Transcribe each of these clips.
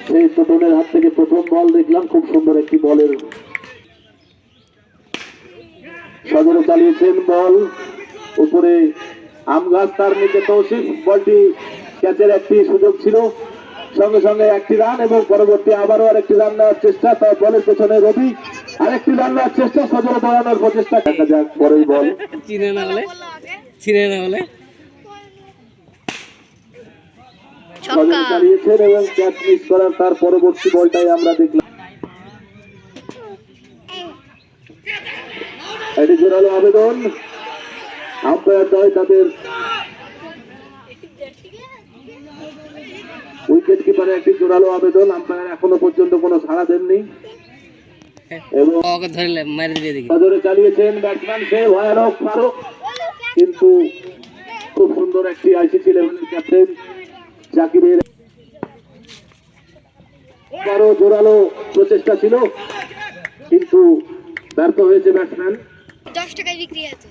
সেই টোটনের হাত থেকে প্রথম বল দেখলাম, খুব সুন্দর একটি বলের সজোরে চালিয়েছেন, বল উপরে আম গাছ, তার নিচে তৌসিফ। বলটি ক্যাচের একটি সুযোগ ছিল, সঙ্গে সঙ্গে একটি রান এবং পরবর্তী আবারও আরেকটি রান নেওয়ার চেষ্টা, তার বলের পেছনে রবি আরেকটি রান নেওয়ার চেষ্টা, সজোরে দৌড়ানোর প্রচেষ্টা। দেখা যাক পরের বল চিনে না বলে সজোরে চালিয়েছেন এবং ক্যাচ মিস করার তার পরবর্তী বলটাই আমরা দেখলাম। এটি জোরালো আবেদন, আম্পায়ার দয় তাদের উইকেট কিপারের একটি জোরালো আবেদন, আম্পায়ার এখনো পর্যন্ত কোনো সাড়া দেননি এবং নজরে চালিয়েছেন ব্যাটসম্যান সে ভয়ানক ফারুক, কিন্তু খুব সুন্দর একটি আইসিসি লেভেলের ক্যাপ্টেন জাকিরের আরো জোরালো প্রচেষ্টা ছিল, কিন্তু ব্যর্থ হয়েছে ব্যাটসম্যান। 10 টাকায় বিক্রি আছে।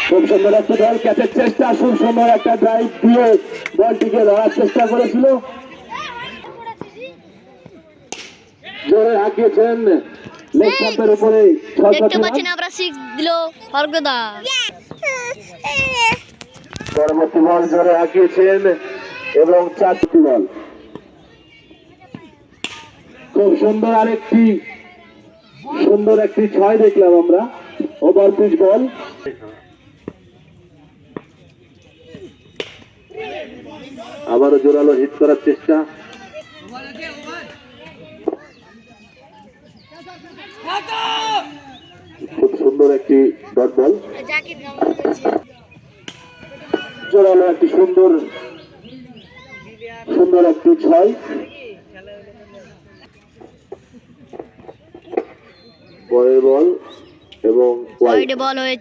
খুব সুন্দর একটা বল, ক্যাচের চেষ্টা, খুব সুন্দর একটা ড্রাইভ দিয়ে বলটিকে ধরার চেষ্টা করেছিল, জোরে হাঁকিয়েছেন লেগ স্টাম্পের উপরে। দেখতে পাচ্ছেন আমরা 6 দিল হরগদা। পরবর্তী বল জোরে হাঁকিয়েছেন এবং 4টি বল। খুব সুন্দর আরেকটি সুন্দর একটি 6 দেখলাম আমরা, ওভার পিচ বল। আবারও জোরালো হিট করার চেষ্টা, খুব সুন্দর একটি ডট বল, জোরালো একটি সুন্দর সুন্দর একটি 6। পরের বল এবং ওয়াইড বল হয়েছে।